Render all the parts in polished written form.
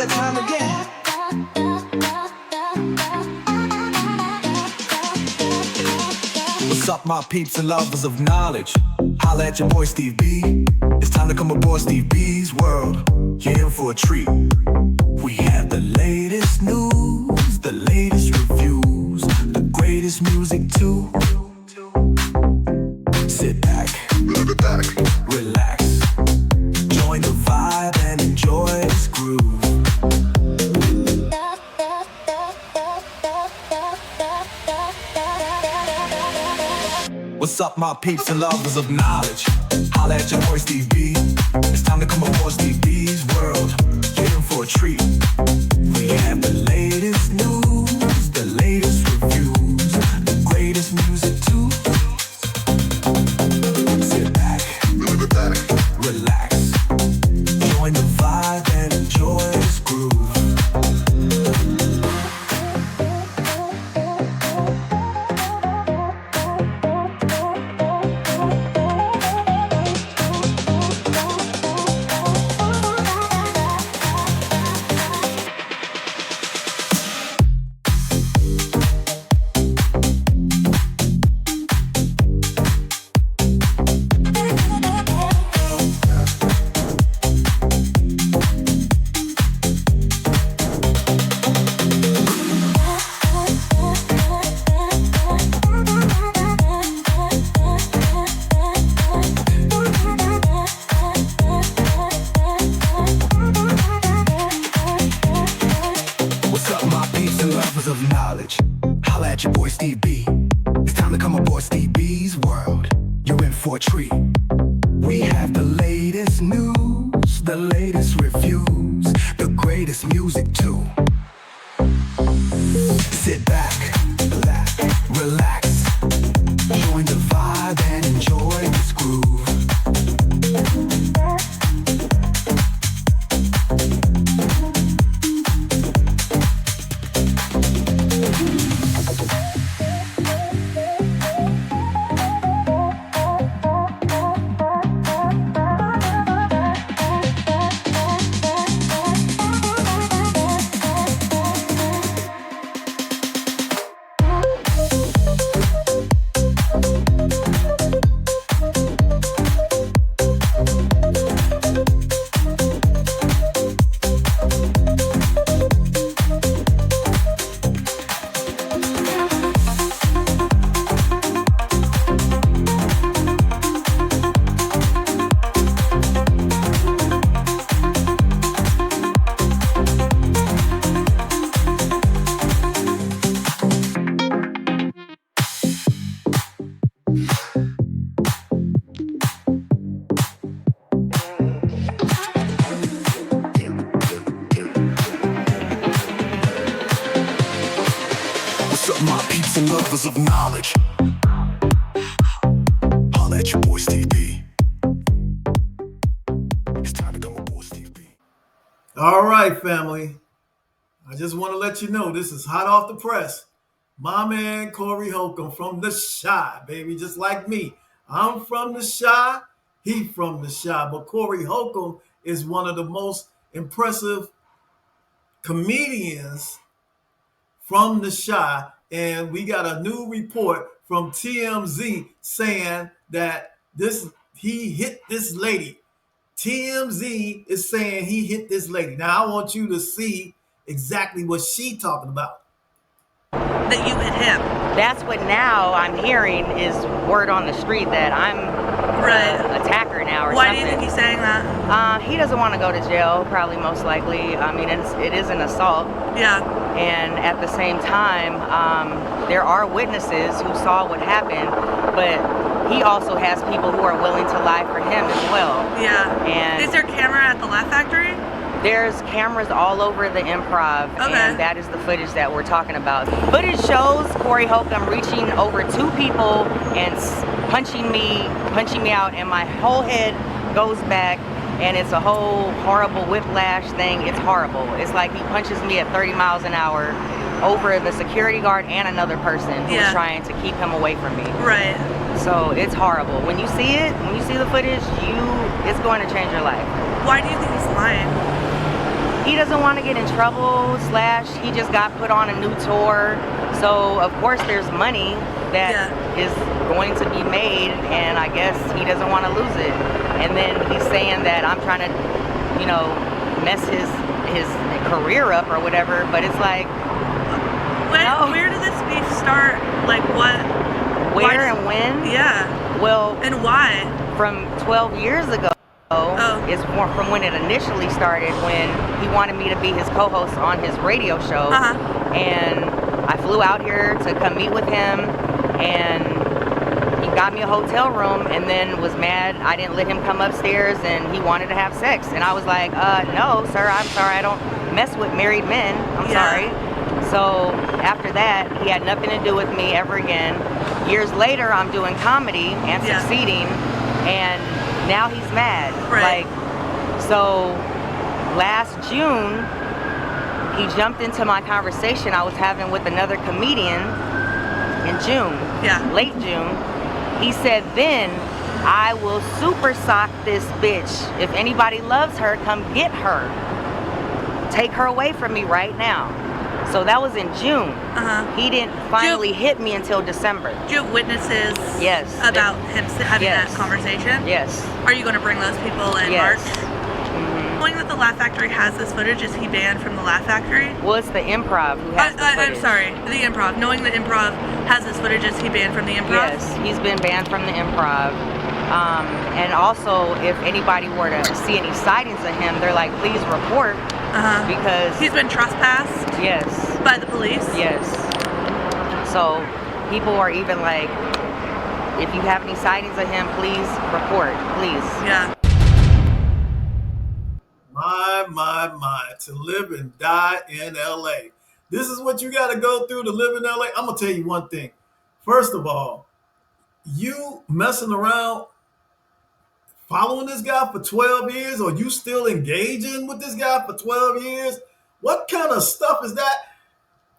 that time again. What's up, my peeps and lovers of knowledge? Holla at your boy Steve B. It's time to come aboard Steve B's world. You're in for a treat. We have the latest news, the latest reviews, the greatest music too. Sit back, relax, join the vibe and enjoy this groove. What's up, my peeps and lovers of knowledge? Holla at your boy Steve B. It's time to come aboard Steve B's world. Get in for a treat. We have the latest news, the latest reviews, the greatest music too. Sit back, relax, join the vibe and enjoy this groove. Of knowledge, holla at your boy Steve B. It's time to come aboard Steve B's world. You're in for a treat. We have the latest news, the latest reviews, the greatest music too. Sit back, relax, join the vibe and enjoy this groove. My peeps and lovers of knowledge, holla at your boy Steve B. It's time to come aboard Steve B. All right, family. I just want to let you know this is hot off the press. My man Corey Holcomb from the Chi, baby, just like me. I'm from the Chi, he from the Chi, but Corey Holcomb is one of the most impressive comedians from the Chi. And we got a new report from Tmz saying that he hit this lady. Tmz is saying he hit this lady. Now I want you to see exactly what she talking about. That you hit him. That's what now I'm hearing is word on the street that I'm an attacker now or something. Why do you think he's saying that? He doesn't want to go to jail, probably most likely. I mean, it is an assault. Yeah. And at the same time, there are witnesses who saw what happened, but he also has people who are willing to lie for him as well. Yeah. And is there camera at the Laugh Factory? There's cameras all over the Improv, okay. And that is the footage that we're talking about. Footage shows Corey Holcomb reaching over 2 people and punching me out, and my whole head goes back, and it's a whole horrible whiplash thing. It's horrible. It's like he punches me at 30 miles an hour over the security guard and another person who's trying to keep him away from me. Right. So it's horrible. When you see it, when you see the footage, it's going to change your life. Why do you think he's lying? he doesn't want to get in trouble, / he just got put on a new tour. So of course there's money that is going to be made, and I guess he doesn't want to lose it. And then he's saying that I'm trying to, you know, mess his career up or whatever, but it's like, Where did this beef start? Like what? Where and when? Yeah. Well, and why? From 12 years ago. Is more from when it initially started, when he wanted me to be his co-host on his radio show. And I flew out here to come meet with him, and he got me a hotel room, and then was mad I didn't let him come upstairs, and he wanted to have sex. And I was like, no, sir, I'm sorry, I don't mess with married men. I'm sorry. So after that, he had nothing to do with me ever again. Years later, I'm doing comedy and succeeding, and now he's mad. Right. Like, so last June, he jumped into my conversation I was having with another comedian in June. Late June. He said, then I will super sock this bitch. If anybody loves her, come get her. Take her away from me right now. So that was in June. He didn't finally hit me until December. Do you have witnesses about him having that conversation? Yes. Are you going to bring those people in March? Knowing that the Laugh Factory has this footage, is he banned from the Laugh Factory? Well, it's the Improv who has the footage. I'm sorry, the Improv. Knowing the Improv has this footage, is he banned from the Improv? Yes, he's been banned from the Improv. And also, if anybody were to see any sightings of him, they're like, please report. Because he's been trespassed? Yes. By the police? Yes. So people are even like, if you have any sightings of him, please report, please. Yeah. My, to live and die in LA. This is what you got to go through to live in LA. I'm going to tell you one thing. First of all, you messing around following this guy for 12 years, or you still engaging with this guy for 12 years? What kind of stuff is that?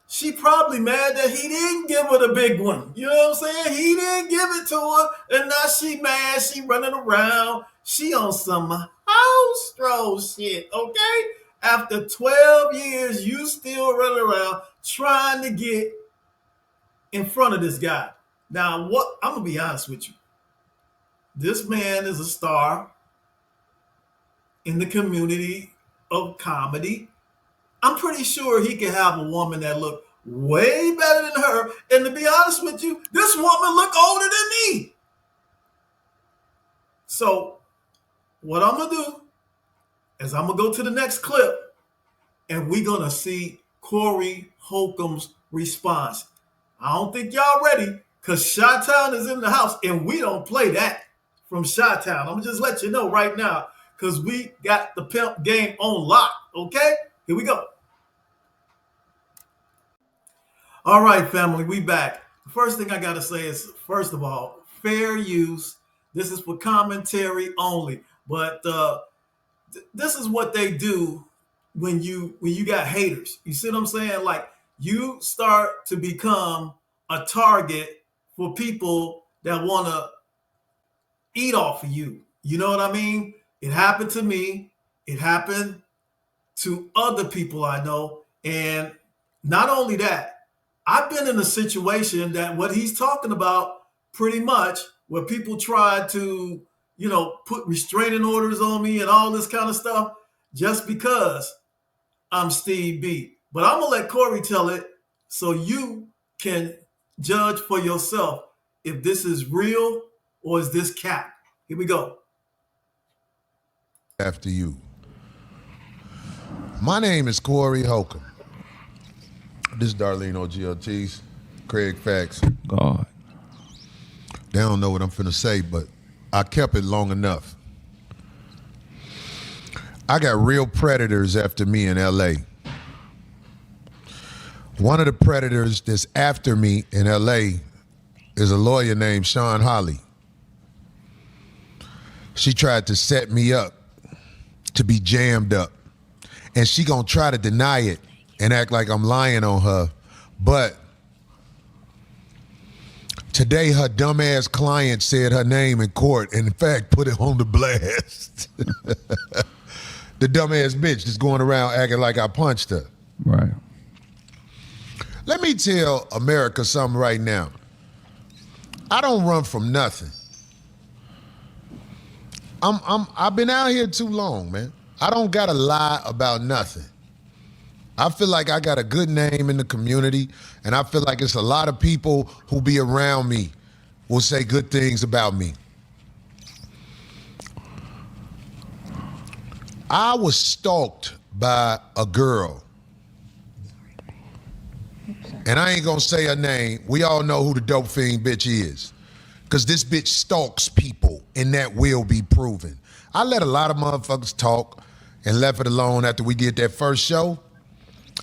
She probably mad that he didn't give her the big one. You know what I'm saying? He didn't give it to her, and now she mad. She running around. She on some house stroll shit, okay? After 12 years, you still running around trying to get in front of this guy. Now, what? I'm going to be honest with you. This man is a star in the community of comedy. I'm pretty sure he can have a woman that look way better than her. And to be honest with you, this woman look older than me. So what I'm going to do is I'm going to go to the next clip, and we're going to see Corey Holcomb's response. I don't think y'all ready, because Chi-Town is in the house, and we don't play that from Chi-Town. I'm going to just let you know right now, because we got the pimp game on lock, okay? Here we go. All right, family, we back. The first thing I got to say is, first of all, fair use. This is for commentary only. But this is what they do when you got haters. You see what I'm saying? Like, you start to become a target for people that want to eat off of you. You know what I mean? It happened to me. It happened to other people I know. And not only that, I've been in a situation that what he's talking about pretty much, where people tried to, you know, put restraining orders on me and all this kind of stuff just because I'm Steve B. But I'm going to let Corey tell it so you can judge for yourself if this is real or is this cap. Here we go. After you. My name is Corey Holcomb. This is Darlene OGLT's, Craig Fax. God. They don't know what I'm finna say, but I kept it long enough. I got real predators after me in LA. One of the predators that's after me in LA is a lawyer named Sean Holly. She tried to set me up to be jammed up, and she gonna try to deny it and act like I'm lying on her. But today her dumbass client said her name in court and in fact put it on the blast. the dumbass bitch that's going around acting like I punched her. Right. Let me tell America something right now. I don't run from nothing. I've been out here too long, man. I don't gotta lie about nothing. I feel like I got a good name in the community, and I feel like it's a lot of people who be around me will say good things about me. I was stalked by a girl. And I ain't gonna say her name. We all know who the dope fiend bitch is. Because this bitch stalks people, and that will be proven. I let a lot of motherfuckers talk and left it alone after we did that first show.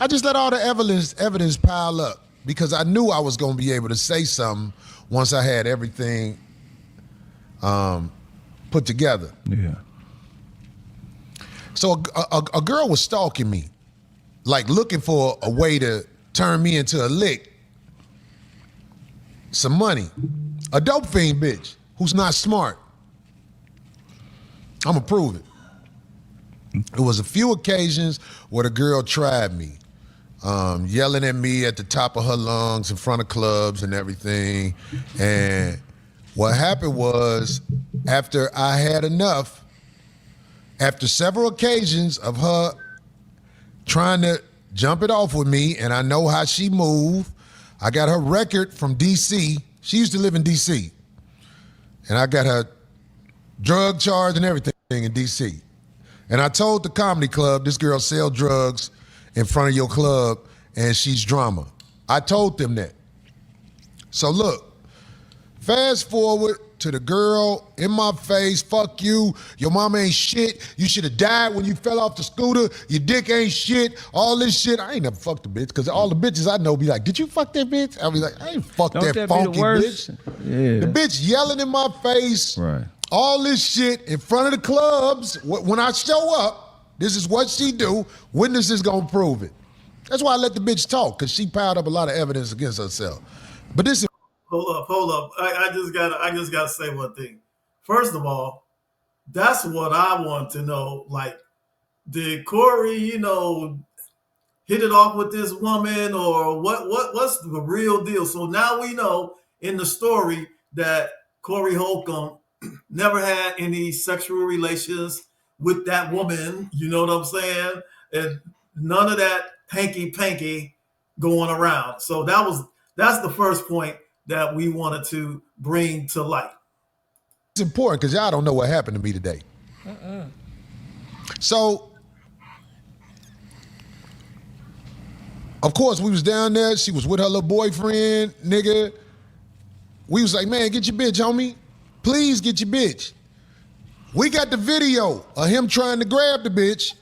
I just let all the evidence pile up because I knew I was gonna be able to say something once I had everything put together. Yeah. So a girl was stalking me, like looking for a way to turn me into a lick, some money. A dope fiend bitch who's not smart. I'ma prove it. It was a few occasions where the girl tried me, yelling at me at the top of her lungs in front of clubs and everything. And what happened was, after I had enough, after several occasions of her trying to jump it off with me, and I know how she moved, I got her record from DC. She used to live in DC. And I got her drug charge and everything in DC. And I told the comedy club, this girl sell drugs in front of your club and she's drama. I told them that. So look, fast forward to the girl in my face, fuck you, your mama ain't shit, you should have died when you fell off the scooter, your dick ain't shit, all this shit. I ain't never fucked a bitch, because all the bitches I know be like, did you fuck that bitch? I'll be like, I ain't fucked that funky bitch. Yeah. The bitch yelling in my face, Right. all this shit in front of the clubs. When I show up, this is what she do. Witnesses gonna prove it. That's why I let the bitch talk, because she piled up a lot of evidence against herself. But this is Hold up. I just gotta say one thing. First of all, that's what I want to know. Like, did Corey, hit it off with this woman, or what's the real deal? So now we know in the story that Corey Holcomb never had any sexual relations with that woman. You know what I'm saying? And none of that hanky-panky going around. So that's the first point that we wanted to bring to light. It's important because y'all don't know what happened to me today. So, of course, we was down there. She was with her little boyfriend, nigga. We was like, man, get your bitch, homie. Please get your bitch. We got the video of him trying to grab the bitch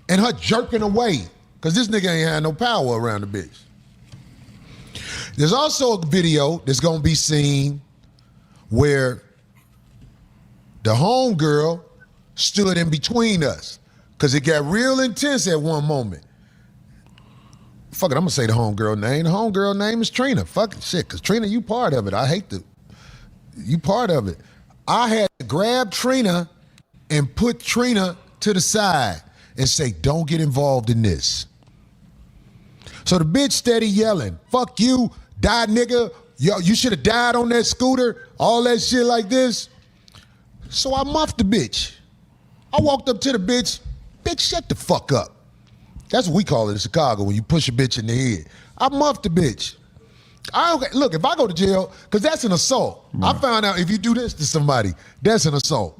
and her jerking away because this nigga ain't had no power around the bitch. There's also a video that's gonna be seen where the homegirl stood in between us because it got real intense at one moment. Fuck it, I'm gonna say the homegirl name. The homegirl name is Trina. Fuck it, shit, because Trina, you part of it. You part of it. I had to grab Trina and put Trina to the side and say, don't get involved in this. So the bitch steady yelling, fuck you, die nigga, yo, you should have died on that scooter, all that shit like this. So I muffed the bitch. I walked up to the bitch, shut the fuck up. That's what we call it in Chicago when you push a bitch in the head. I muffed the bitch. Look, if I go to jail, because that's an assault. Right. I found out if you do this to somebody, that's an assault.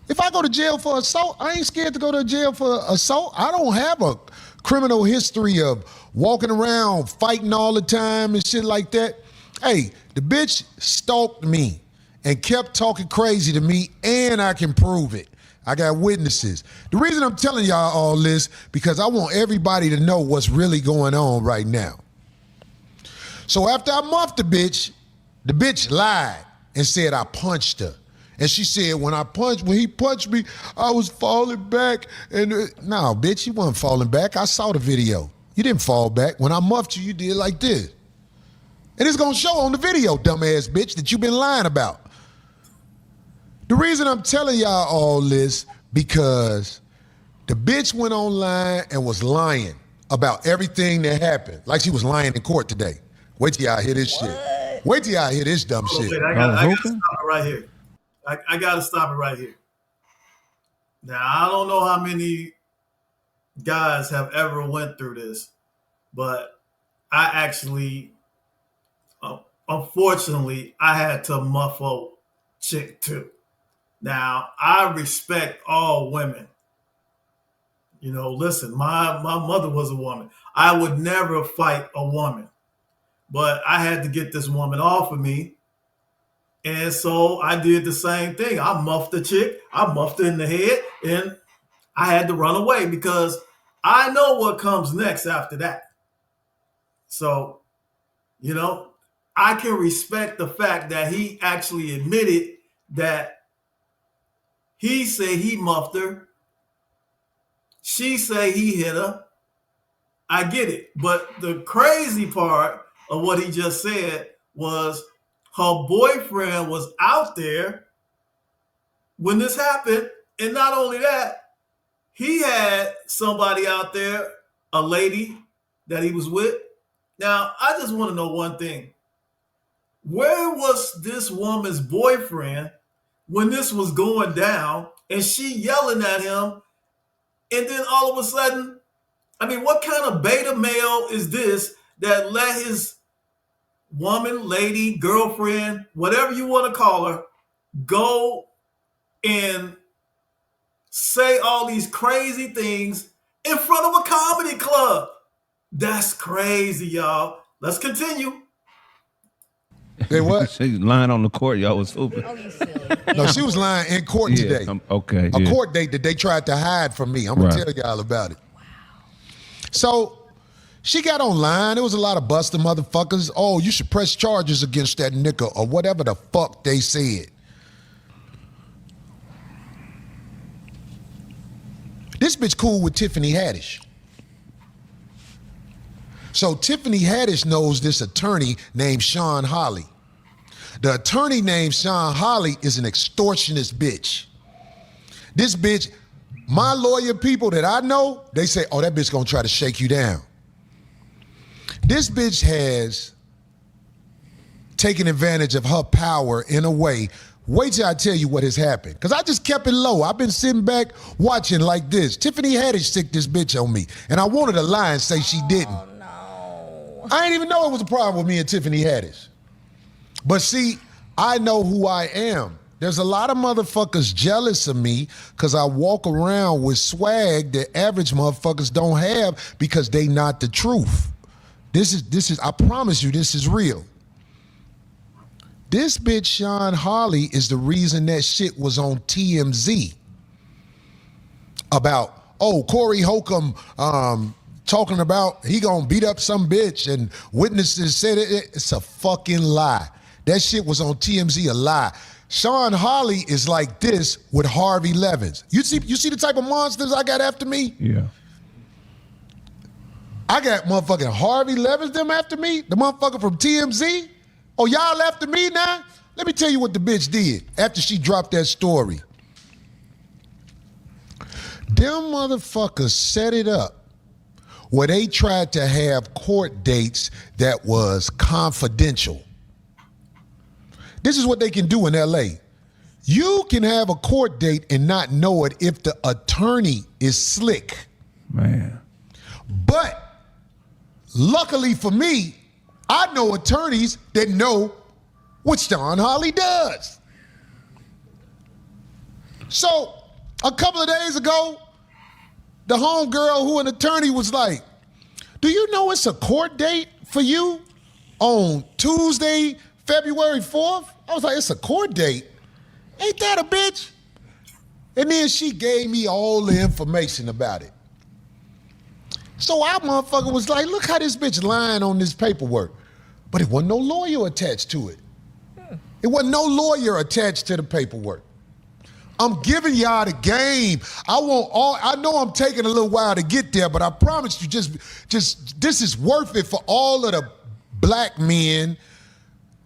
If I go to jail for assault, I ain't scared to go to jail for assault. I don't have a criminal history of walking around fighting all the time and shit like that. Hey, the bitch stalked me and kept talking crazy to me, and I can prove it. I got witnesses. The reason I'm telling y'all all this, because I want everybody to know what's really going on right now. So after I muffed the bitch lied and said I punched her. And she said, when he punched me, I was falling back. And no, bitch, you wasn't falling back. I saw the video. You didn't fall back. When I muffed you, you did like this. And it's gonna show on the video, dumbass bitch, that you've been lying about. The reason I'm telling y'all all this, because The bitch went online and was lying about everything that happened, like she was lying in court today. Wait till y'all hear this shit. Wait till y'all hear this dumb shit. Wait, I gotta stop it right here. I gotta stop it right here. Now, I don't know how many guys have ever went through this, but I actually, unfortunately, I had to muff a chick too. Now, I respect all women. You know, listen, my mother was a woman. I would never fight a woman, but I had to get this woman off of me. And so I did the same thing. I muffed the chick. I muffed her in the head, and I had to run away because I know what comes next after that. So, you know, I can respect the fact that he actually admitted that he said he muffed her. She say he hit her. I get it. But the crazy part of what he just said was her boyfriend was out there when this happened. And not only that, he had somebody out there, a lady that he was with. Now, I just want to know one thing. Where was this woman's boyfriend when this was going down and she yelling at him? And then all of a sudden, I mean, what kind of beta male is this that let his woman, lady, girlfriend, whatever you want to call her, go and say all these crazy things in front of a comedy club? That's crazy, y'all. Let's continue. They what? She lying on the court, y'all was hooping. Oh, you silly. No, she was lying in court today. Okay. A court date that they tried to hide from me. I'm going to tell y'all about it. Wow. So she got online. There was a lot of busted motherfuckers. Oh, you should press charges against that nigga or whatever the fuck they said. This bitch cool with Tiffany Haddish. So Tiffany Haddish knows this attorney named Sean Holly. The attorney named Sean Holly is an extortionist bitch. This bitch, my lawyer people that I know, they say, oh, that bitch gonna try to shake you down. This bitch has taken advantage of her power in a way. Wait till I tell you what has happened. Because I just kept it low. I've been sitting back watching like this. Tiffany Haddish sicked this bitch on me. And I wanted to lie and say she didn't. Oh, no. I didn't even know it was a problem with me and Tiffany Haddish. But see, I know who I am. There's a lot of motherfuckers jealous of me because I walk around with swag that average motherfuckers don't have because they not the truth. This is, I promise you, this is real. This bitch, Sean Holly, is the reason that shit was on TMZ about, oh, Corey Holcomb talking about he gonna beat up some bitch and witnesses said it. It's a fucking lie. That shit was on TMZ, a lie. Sean Holly is like this with Harvey Levins. You see the type of monsters I got after me? Yeah. I got motherfucking Harvey Levins them after me, the motherfucker from TMZ. Oh, y'all after me now? Let me tell you what the bitch did after she dropped that story. Them motherfuckers set it up where they tried to have court dates that was confidential. This is what they can do in LA. You can have a court date and not know it if the attorney is slick. Man. But luckily for me, I know attorneys that know what Sean Holly does. So a couple of days ago, the homegirl who an attorney was like, do you know it's a court date for you on Tuesday, February 4th? I was like, it's a court date? Ain't that a bitch? And then she gave me all the information about it. So our motherfucker was like, look how this bitch lying on this paperwork. But it wasn't no lawyer attached to it. It wasn't no lawyer attached to the paperwork. I'm giving y'all the game. I know I'm taking a little while to get there, but I promise you just this is worth it for all of the black men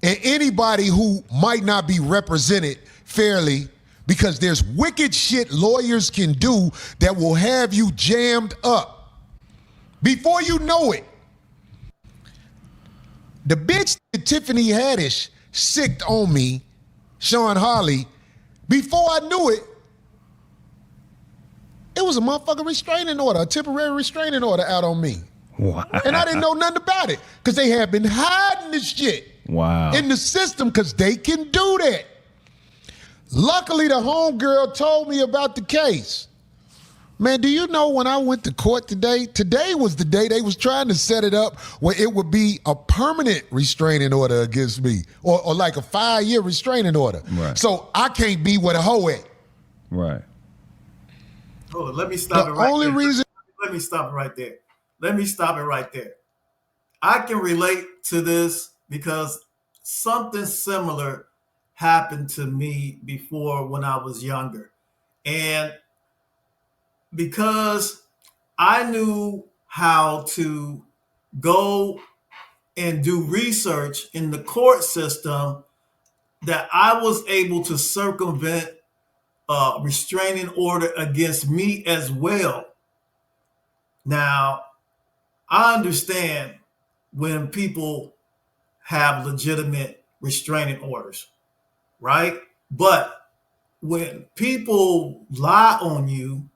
and anybody who might not be represented fairly Because there's wicked shit lawyers can do that will have you jammed up. Before you know it, the bitch that Tiffany Haddish sicked on me, Sean Holly, before I knew it, it was a motherfucking restraining order, a temporary restraining order out on me. Wow. And I didn't know nothing about it because they had been hiding this shit in the system because they can do that. Luckily, the homegirl told me about the case. Man, do you know when I went to court today? Today was the day they was trying to set it up where it would be a permanent restraining order against me or like a 5-year restraining order. Right. So I can't be with a hoe at. Right. Hold on, let me stop it right there. The only reason... Let me stop it right there. Let me stop it right there. I can relate to this because something similar happened to me before when I was younger. And because I knew how to go and do research in the court system, that I was able to circumvent a restraining order against me as well. Now, I understand when people have legitimate restraining orders, right? But when people lie on you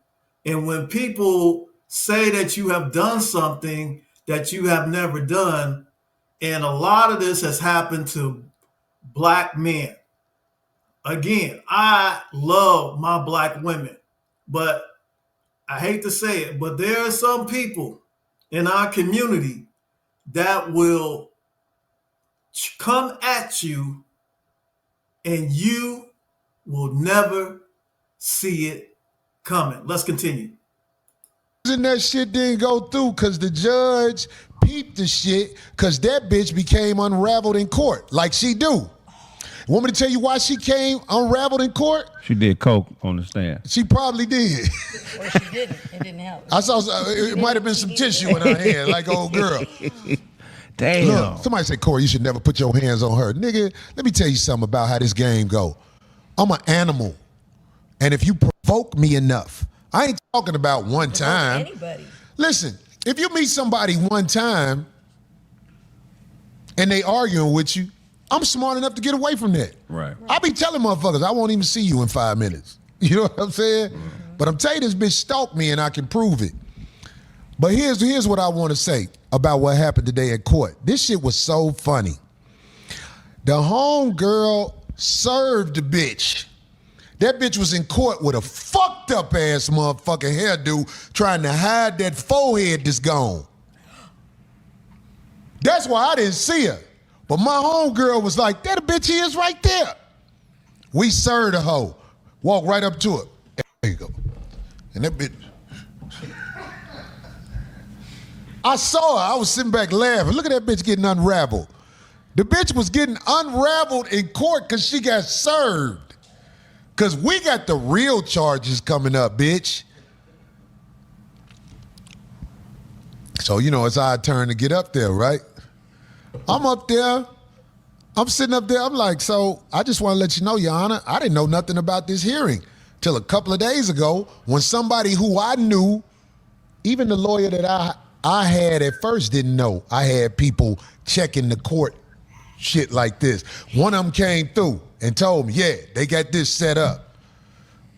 and when people say that you have done something that you have never done, and a lot of this has happened to Black men. Again, I love my Black women, but I hate to say it, but there are some people in our community that will come at you and you will never see it coming. Let's continue. And that shit didn't go through because the judge peeped the shit because that bitch became unraveled in court like she do. Want me to tell you why she came unraveled in court? She did coke on the stand. She probably did. Or she didn't. It didn't help. I saw it might have been some tissue in her hand, like old girl. Damn. Look, somebody said, Corey, you should never put your hands on her. Nigga, let me tell you something about how this game go. I'm an animal. And if you provoke me enough, I ain't talking about one time. Anybody. Listen, if you meet somebody one time and they arguing with you, I'm smart enough to get away from that. Right. I be telling motherfuckers, I won't even see you in 5 minutes. You know what I'm saying? Mm-hmm. But I'm telling you, this bitch stalked me and I can prove it. But here's what I want to say about what happened today at court. This shit was so funny. The homegirl served the bitch. That bitch was in court with a fucked up ass motherfucking hairdo trying to hide that forehead that's gone. That's why I didn't see her. But my homegirl was like, that a bitch is right there. We served a hoe. Walk right up to her. There you go. And that bitch. I saw her. I was sitting back laughing. Look at that bitch getting unraveled. The bitch was getting unraveled in court because she got served. Because we got the real charges coming up, bitch. So, you know, it's our turn to get up there, right? I'm up there. I'm sitting up there. I'm like, so I just want to let you know, Your Honor, I didn't know nothing about this hearing till a couple of days ago when somebody who I knew, even the lawyer that I had at first didn't know. I had people checking the court shit like this. One of them came through and told me, yeah, they got this set up.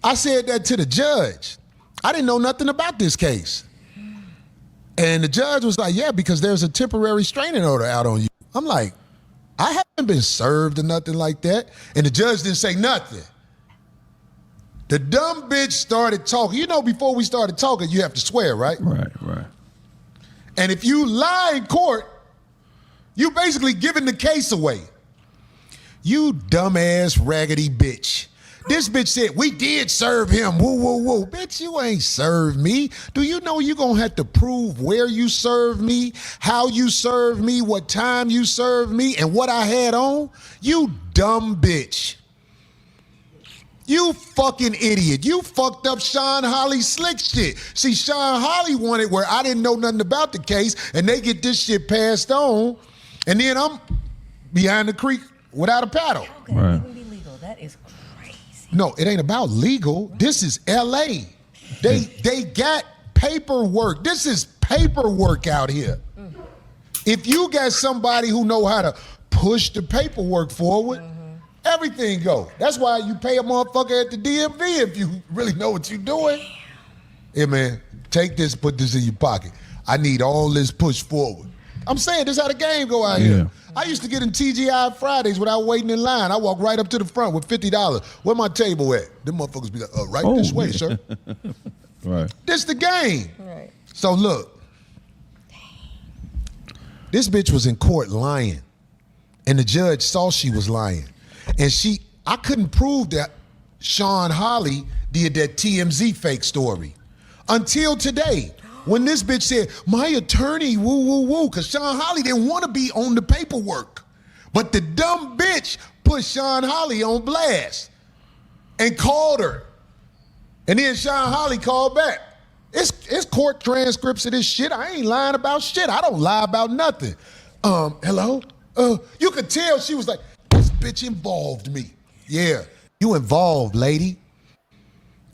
I said that to the judge. I didn't know nothing about this case. And the judge was like, yeah, because there's a temporary restraining order out on you. I'm like, I haven't been served or nothing like that. And the judge didn't say nothing. The dumb bitch started talking. You know, before we started talking, you have to swear, right? Right. And if you lie in court, you basically giving the case away. You dumbass raggedy bitch. This bitch said, we did serve him. Woo, woo, woo. Bitch, you ain't served me. Do you know you're going to have to prove where you served me, how you served me, what time you served me, and what I had on? You dumb bitch. You fucking idiot. You fucked up Sean Holly's slick shit. See, Sean Holly wanted where I didn't know nothing about the case, and they get this shit passed on, and then I'm behind the creek without a paddle. How could it even be legal? That is crazy. No, it ain't about legal. This is LA. They got paperwork. This is paperwork out here. If you got somebody who know how to push the paperwork forward, everything go. That's why you pay a motherfucker at the DMV if you really know what you're doing. Hey man, take this, put this in your pocket. I need all this pushed forward. I'm saying this is how the game go out here. I used to get in TGI Fridays without waiting in line. I walk right up to the front with $50. Where my table at? Them motherfuckers be like, right this way, sir. Right. This the game. Right. So look, this bitch was in court lying, and the judge saw she was lying, and I couldn't prove that Sean Holly did that TMZ fake story until today. When this bitch said, my attorney, woo, woo, woo, because Sean Holly didn't want to be on the paperwork. But the dumb bitch put Sean Holly on blast and called her. And then Sean Holly called back. It's court transcripts of this shit. I ain't lying about shit. I don't lie about nothing. Hello? You could tell she was like, this bitch involved me. Yeah, you involved, lady.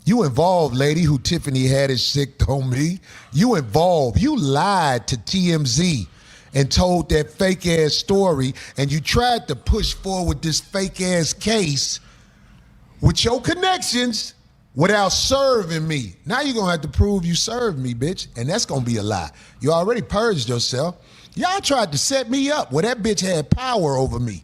You involved, lady, who Tiffany had is sick on me. You involved. You lied to TMZ and told that fake-ass story, and you tried to push forward this fake-ass case with your connections without serving me. Now you're going to have to prove you served me, bitch, and that's going to be a lie. You already purged yourself. Y'all tried to set me up where that bitch had power over me.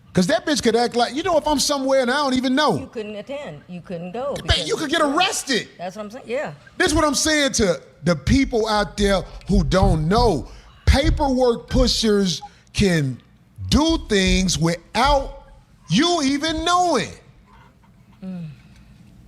Because that bitch could act like, if I'm somewhere and I don't even know. You couldn't attend. You couldn't go. Man, you could get arrested. That's what I'm saying. Yeah. This is what I'm saying to the people out there who don't know. Paperwork pushers can do things without you even knowing.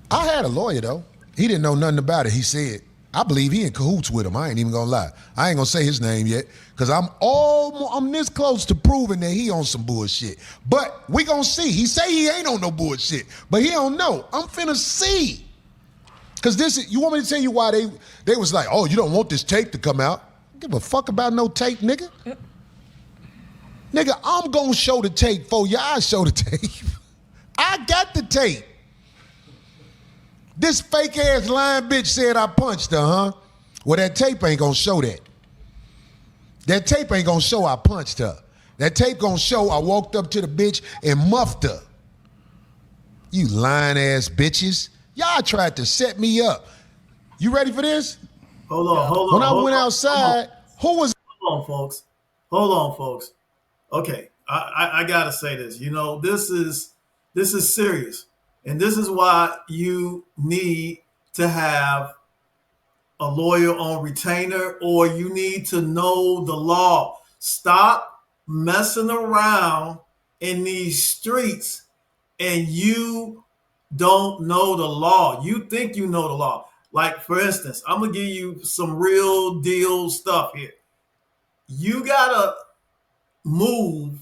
I had a lawyer, though. He didn't know nothing about it. He said, I believe he in cahoots with him. I ain't even gonna lie. I ain't gonna say his name yet, because I'm this close to proving that he on some bullshit. But we gonna see. He say he ain't on no bullshit, but he don't know. I'm finna see. Because you want me to tell you why they was like, oh, you don't want this tape to come out? Give a fuck about no tape, nigga. Nigga, I'm gonna show the tape for y'all show the tape. I got the tape. This fake ass lying bitch said I punched her, huh? Well, that tape ain't gonna show that. That tape ain't gonna show I punched her. That tape gonna show I walked up to the bitch and muffed her. You lying ass bitches. Y'all tried to set me up. You ready for this? Hold on. When I went outside, who was... Hold on, folks. Okay, I gotta say this. This is serious. And this is why you need to have a lawyer on retainer, or you need to know the law. Stop messing around in these streets and you don't know the law. You think you know the law. Like, for instance, I'm going to give you some real deal stuff here. You got to move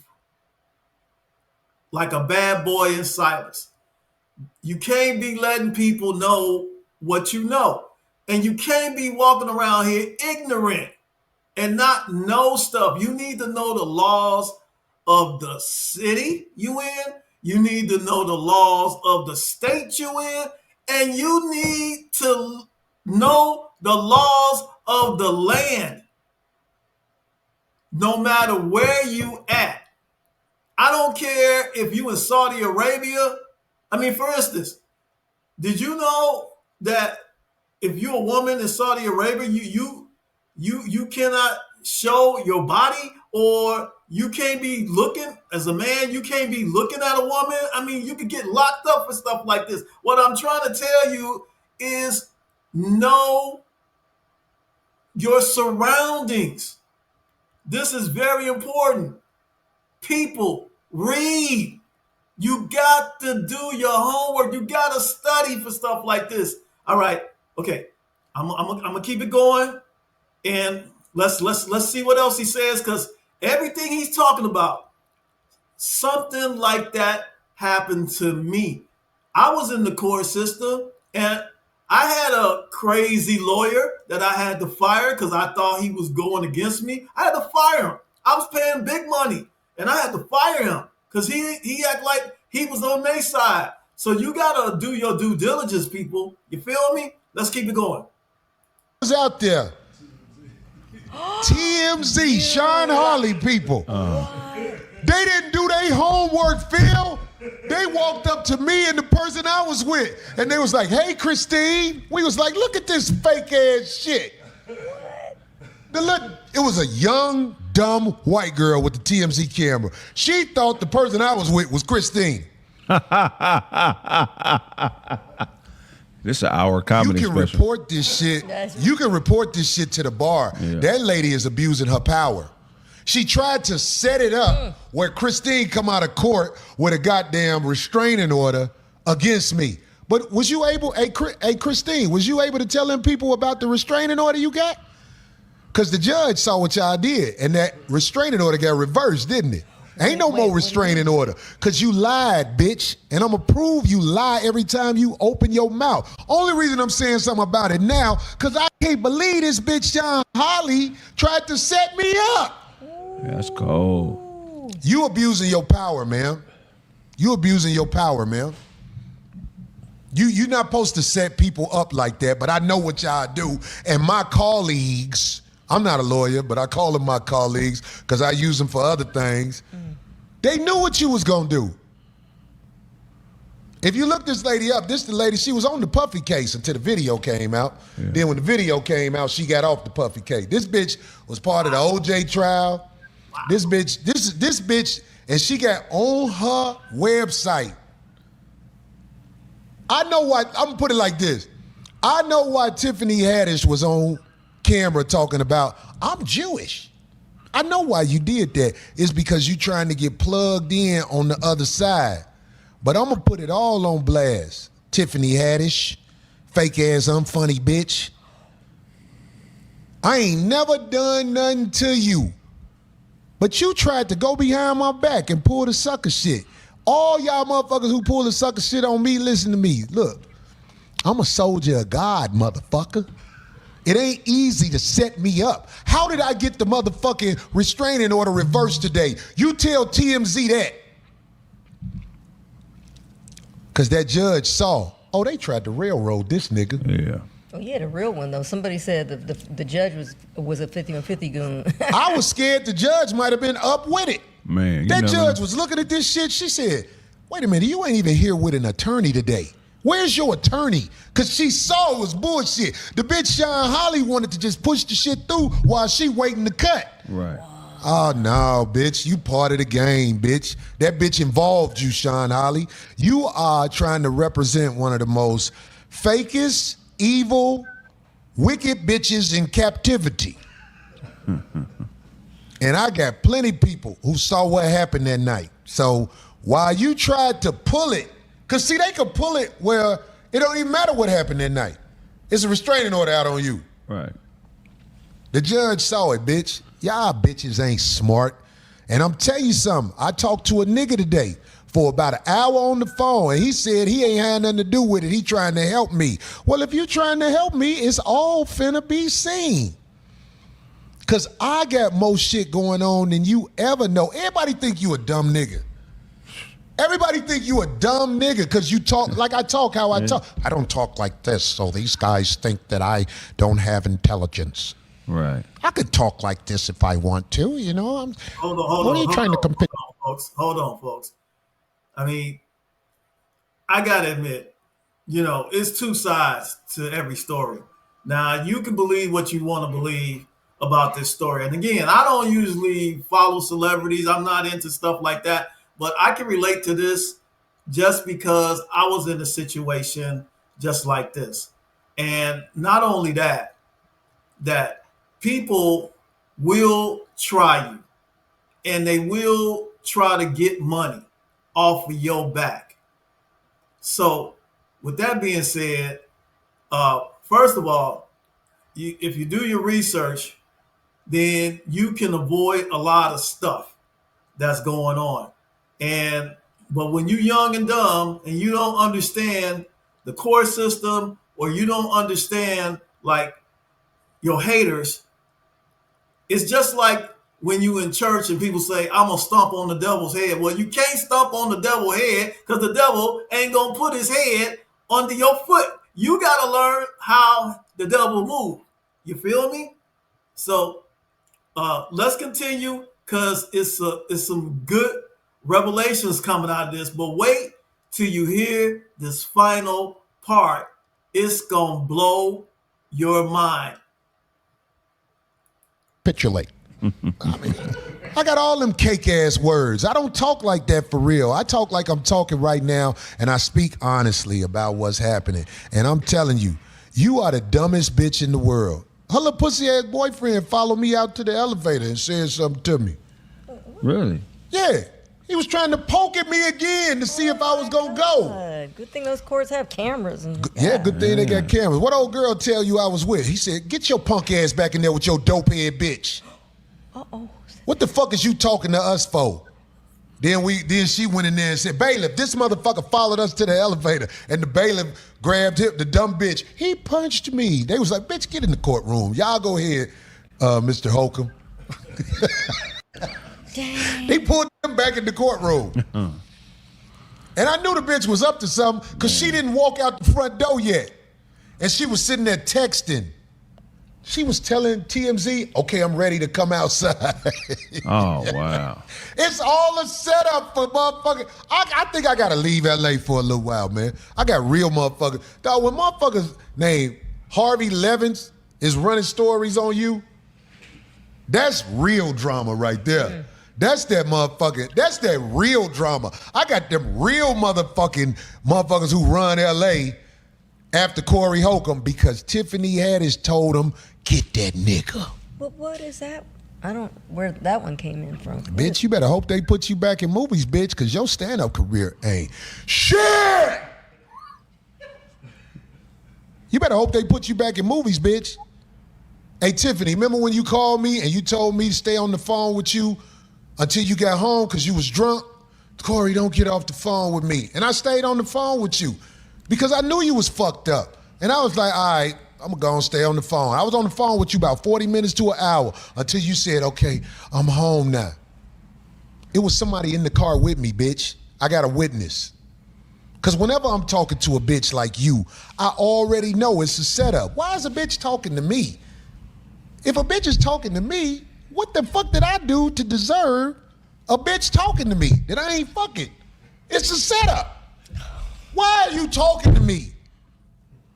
like a bad boy in silence. You can't be letting people know what you know. And you can't be walking around here ignorant and not know stuff. You need to know the laws of the city you in. You need to know the laws of the state you in. And you need to know the laws of the land. No matter where you at. I don't care if you in Saudi Arabia. I mean, for instance, did you know that if you're a woman in Saudi Arabia, you cannot show your body, or you can't be looking as a man, you can't be looking at a woman? I mean, you could get locked up for stuff like this. What I'm trying to tell you is know your surroundings. This is very important. People, read. You got to do your homework. You got to study for stuff like this. All right. Okay. I'm gonna keep it going, and let's see what else he says, because everything he's talking about, something like that happened to me. I was in the court system, and I had a crazy lawyer that I had to fire because I thought he was going against me. I had to fire him. I was paying big money, and I had to fire him because he acted like he was on their side. So you gotta do your due diligence, people. You feel me? Let's keep it going. Was out there. TMZ, Sean Harley people. They didn't do their homework, Phil. They walked up to me and the person I was with, and they was like, "Hey, Christine." We was like, "Look at this fake ass shit." It was a young, dumb white girl with the TMZ camera. She thought the person I was with was Christine. This is our comedy You can special. report this shit. You can report this shit to the bar. Yeah. That lady is abusing her power. She tried to set it up where Christine come out of court with a goddamn restraining order against me. But was you able, hey Christine, was you able to tell them people about the restraining order you got? Because the judge saw what y'all did, and that restraining order got reversed, didn't it? Ain't no more restraining order, because you lied, bitch. And I'm going to prove you lie every time you open your mouth. Only reason I'm saying something about it now, because I can't believe this bitch, Sean Holly, tried to set me up. That's cold. You abusing your power, man. You abusing your power, man. You're not supposed to set people up like that, but I know what y'all do. And my colleagues, I'm not a lawyer, but I call them my colleagues because I use them for other things. They knew what you was gonna do. If you look this lady up, this the lady, she was on the Puffy case until the video came out. Yeah. Then when the video came out, she got off the Puffy case. This bitch was part of the OJ trial. Wow. This bitch, and she got on her website. I know why, I'm gonna put it like this. I know why Tiffany Haddish was on camera talking about, I'm Jewish. I know why you did that. It's because you trying to get plugged in on the other side. But I'm gonna put it all on blast. Tiffany Haddish, fake ass unfunny bitch. I ain't never done nothing to you. But you tried to go behind my back and pull the sucker shit. All y'all motherfuckers who pull the sucker shit on me, listen to me. Look, I'm a soldier of God, motherfucker. It ain't easy to set me up. How did I get the motherfucking restraining order reversed today? You tell TMZ that. Because that judge saw, oh, they tried to railroad this nigga. Yeah. Oh, yeah, the real one, though. Somebody said the judge was a 50-50 goon. I was scared the judge might have been up with it. Man, that judge was looking at this shit. She said, wait a minute, you ain't even here with an attorney today. Where's your attorney? Because she saw it was bullshit. The bitch Sean Holly wanted to just push the shit through while she waiting to cut. Right. Oh, no, bitch. You part of the game, bitch. That bitch involved you, Sean Holly. You are trying to represent one of the most fakest, evil, wicked bitches in captivity. And I got plenty of people who saw what happened that night. So while you tried to pull it, because see, they could pull it where it don't even matter what happened that night. It's a restraining order out on you. Right. The judge saw it, bitch. Y'all bitches ain't smart. And I'm telling you something. I talked to a nigga today for about an hour on the phone, and he said he ain't had nothing to do with it. He trying to help me. Well, if you trying to help me, it's all finna be seen. Because I got more shit going on than you ever know. Everybody think you a dumb nigga. Everybody think you a dumb nigga because you talk like I talk how I talk. I don't talk like this, so these guys think that I don't have intelligence. Right. I could talk like this if I want to, you know. Hold on, folks. Hold on, folks. I mean, I gotta admit, you know, it's two sides to every story. Now, you can believe what you want to believe about this story. And again, I don't usually follow celebrities. I'm not into stuff like that. But I can relate to this just because I was in a situation just like this. And not only that, that people will try you and they will try to get money off of your back. So with that being said, first of all, if you do your research, then you can avoid a lot of stuff that's going on. But when you're young and dumb and you don't understand the court system, or you don't understand like your haters, it's just like when you in church and people say, I'm gonna stomp on the devil's head. Well, you can't stomp on the devil's head because the devil ain't gonna put his head under your foot. You gotta learn how the devil moves. You feel me? So let's continue because it's some good revelations coming out of this. But wait till you hear this final part. It's gonna blow your mind. Capitulate. I mean, I got all them cake-ass words. I don't talk like that for real. I talk like I'm talking right now, and I speak honestly about what's happening. And I'm telling you, you are the dumbest bitch in the world. Her little pussy-ass boyfriend followed me out to the elevator and said something to me. Really? Yeah. He was trying to poke at me again to see if I was going to go. Good thing those courts have cameras. Yeah, good thing they got cameras. What old girl tell you I was with? He said, get your punk ass back in there with your dope head bitch. Uh-oh. What the fuck is you talking to us for? Then she went in there and said, bailiff, this motherfucker followed us to the elevator. And the bailiff grabbed him, the dumb bitch. He punched me. They was like, bitch, get in the courtroom. Y'all go ahead, Mr. Holcomb. Dang. They pulled him back in the courtroom. And I knew the bitch was up to something because she didn't walk out the front door yet. And she was sitting there texting. She was telling TMZ, okay, I'm ready to come outside. Oh, wow. It's all a setup for motherfuckers. I think I got to leave LA for a little while, man. I got real motherfuckers. Dog, when motherfuckers named Harvey Levins is running stories on you, that's real drama right there. That's that motherfucking, that's that real drama. I got them real motherfuckers who run LA after Corey Holcomb because Tiffany Haddish told him, get that nigga. But what is that? I don't, where that one came in from. Bitch, you better hope they put you back in movies, bitch, because your stand-up career ain't shit. You better hope they put you back in movies, bitch. Hey, Tiffany, remember when you called me and you told me to stay on the phone with you until you got home because you was drunk? Corey, don't get off the phone with me. And I stayed on the phone with you because I knew you was fucked up. And I was like, all right, I'm gonna go and stay on the phone. I was on the phone with you about 40 minutes to an hour until you said, okay, I'm home now. It was somebody in the car with me, bitch. I got a witness. Because whenever I'm talking to a bitch like you, I already know it's a setup. Why is a bitch talking to me? If a bitch is talking to me, what the fuck did I do to deserve a bitch talking to me that I ain't fucking? It's a setup. Why are you talking to me?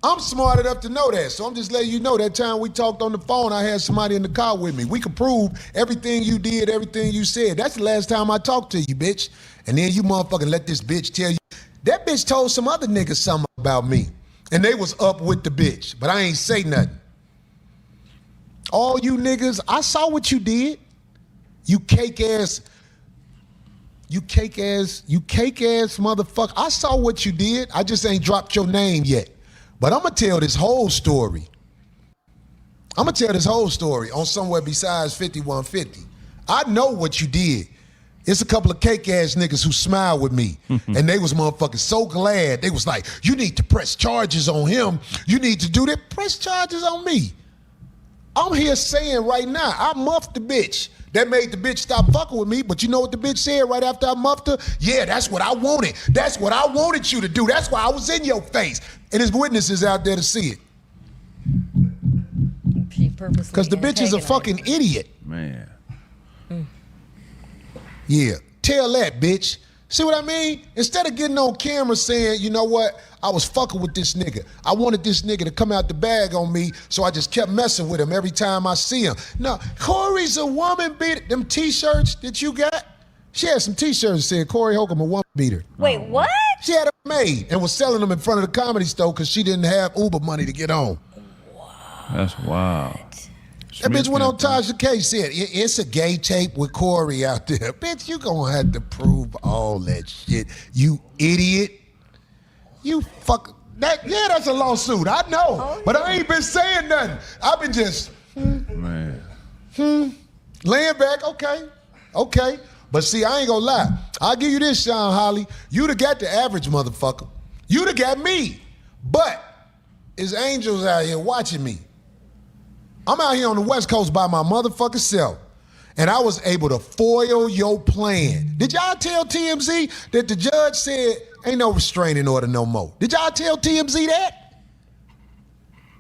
I'm smart enough to know that, so I'm just letting you know that time we talked on the phone, I had somebody in the car with me. We could prove everything you did, everything you said. That's the last time I talked to you, bitch. And then you motherfucking let this bitch tell you. That bitch told some other niggas something about me, and they was up with the bitch, but I ain't say nothing. All you niggas, I saw what you did. You cake ass motherfucker. I saw what you did. I just ain't dropped your name yet. But I'm gonna tell this whole story. I'm gonna tell this whole story on somewhere besides 5150. I know what you did. It's a couple of cake ass niggas who smiled with me. And they was motherfucking so glad. They was like, you need to press charges on him. You need to do that. Press charges on me. I'm here saying right now, I muffed the bitch. That made the bitch stop fucking with me, but you know what the bitch said right after I muffed her? Yeah, that's what I wanted. That's what I wanted you to do. That's why I was in your face. And there's witnesses out there to see it. She purposely. Because the bitch is a fucking idiot. Man. Yeah, tell that, bitch. See what I mean? Instead of getting on camera saying, you know what, I was fucking with this nigga. I wanted this nigga to come out the bag on me, so I just kept messing with him every time I see him. No, Corey's a woman beater. Them t-shirts that you got, she had some t-shirts that said Corey Holcomb a woman beater. Wait, what? She had them made and was selling them in front of the Comedy Store because she didn't have Uber money to get home. That's wild. That bitch went on Tasha K, said, it's a gay tape with Corey out there. Bitch, you gonna have to prove all that shit, you idiot. You fuck, that's a lawsuit, I know. But I ain't been saying nothing. I've been just, Man. laying back, okay. But see, I ain't gonna lie. I'll give you this, Sean Holly. You'd have got the average motherfucker. You'd have got me. But there's angels out here watching me. I'm out here on the West Coast by my motherfucking self. and I was able to foil your plan. Did y'all tell TMZ that the judge said ain't no restraining order no more? Did y'all tell TMZ that?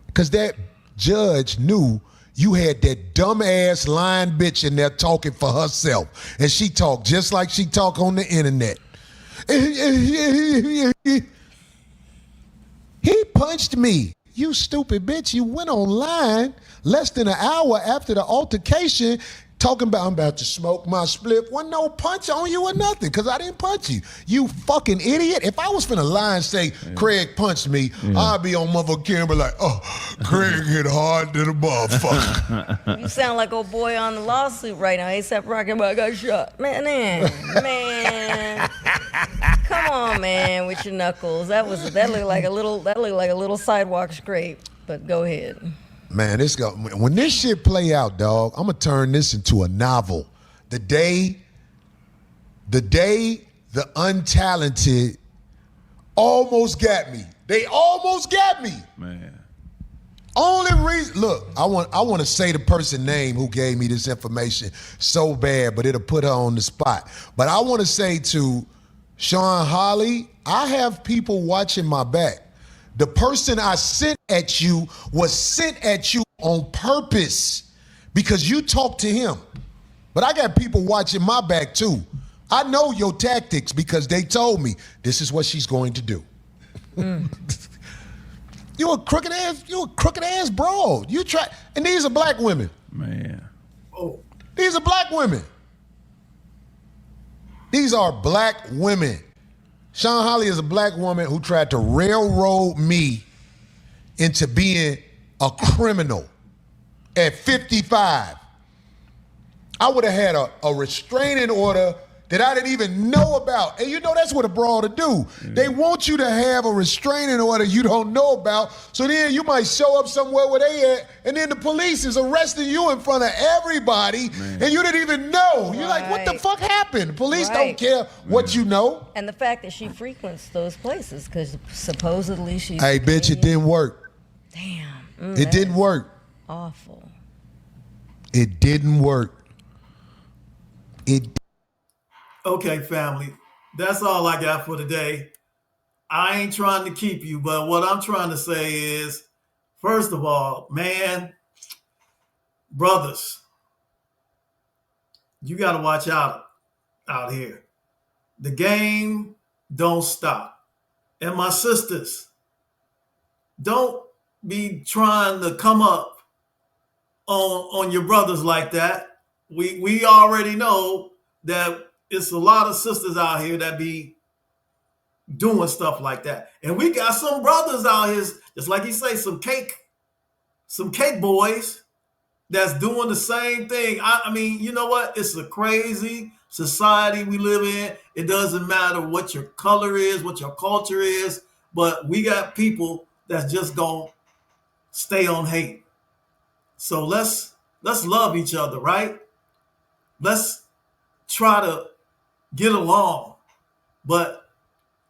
Because that judge knew you had that dumbass lying bitch in there talking for herself. And she talked just like she talk on the internet. He punched me. You stupid bitch. You went online less than an hour after the altercation talking about I'm about to smoke my spliff. Wasn't no punch on you or nothing because I didn't punch you. You fucking idiot. If I was finna lie and say Craig punched me, I'd be on motherfucking camera like, oh, Craig hit hard to the motherfucker. You sound like old boy on the lawsuit right now. A$AP Rocky about got shot. Man. Come on, man, with your knuckles. That looked like a little sidewalk scrape. But go ahead. Man, when this shit play out, dog, I'm gonna turn this into a novel. The day the untalented almost got me. They almost got me. Man. Only reason, look, I want to say the person's name who gave me this information so bad, but it'll put her on the spot. But I want to say to Sean Holly, I have people watching my back. The person I sent at you was sent at you on purpose because you talked to him. But I got people watching my back too. I know your tactics because they told me this is what she's going to do. You a crooked ass broad. You try, and these are black women. Man. Oh, These are black women. These are black women. Sean Holly is a black woman who tried to railroad me into being a criminal at 55. I would have had a restraining order that I didn't even know about. And you know that's what a broad to do. They want you to have a restraining order you don't know about, so then you might show up somewhere where they at, and then the police is arresting you in front of everybody, and you didn't even know. You're like, what the fuck happened? The police don't care what you know. And the fact that she frequents those places, because supposedly she's... Hey, bitch, it didn't work. Damn. It didn't work. Awful. It didn't work. okay, family. That's all I got for today. I ain't trying to keep you, but what I'm trying to say is, first of all, man, brothers, you got to watch out here. The game don't stop. And my sisters, don't be trying to come up on your brothers like that. We already know that it's a lot of sisters out here that be doing stuff like that. And we got some brothers out here, just like you say, some cake boys that's doing the same thing. I mean, you know what? It's a crazy society we live in. It doesn't matter what your color is, what your culture is, but we got people that's just gonna stay on hate. So let's love each other, right? Let's try to get along. But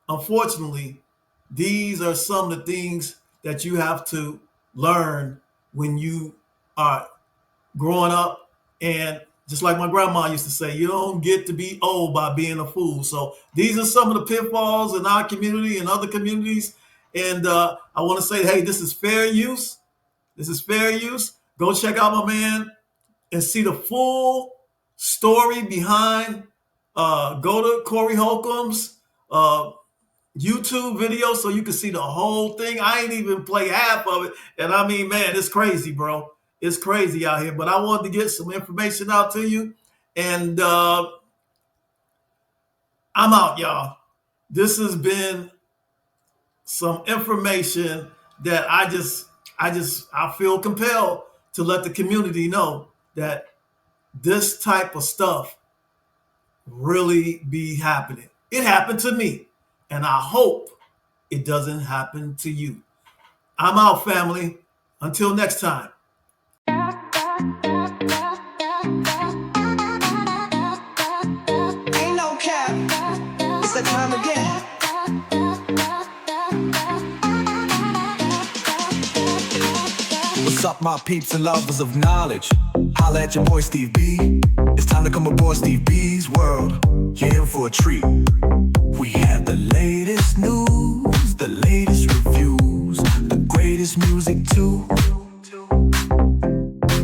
unfortunately, these are some of the things that you have to learn when you are growing up. And just like my grandma used to say, you don't get to be old by being a fool. So these are some of the pitfalls in our community and other communities. And I want to say, hey, this is fair use. This is fair use. Go check out my man and see the full story behind. Go to Corey Holcomb's YouTube video so you can see the whole thing. I ain't even play half of it. And I mean, man, it's crazy, bro. It's crazy out here. But I wanted to get some information out to you. And I'm out, y'all. This has been some information that I feel compelled to let the community know that this type of stuff really be happening. It happened to me, and I hope it doesn't happen to you. I'm out, family. Until next time. Ain't no cap. It's that time again. What's up, my peeps and lovers of knowledge? Holla at your boy Steve B. It's It's time to come aboard Steve B's world. You're in for a treat. We have the latest news, the latest reviews, the greatest music too.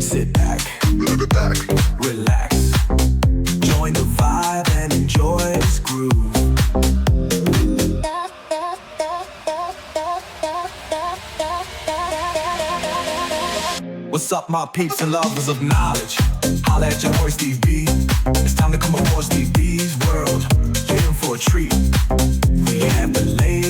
Sit back, relax, join the vibe and enjoy this groove. What's up, my peeps and lovers of knowledge? Holla at your boy Steve B. It's time to come aboard Steve B's world. You're in for a treat. We have the latest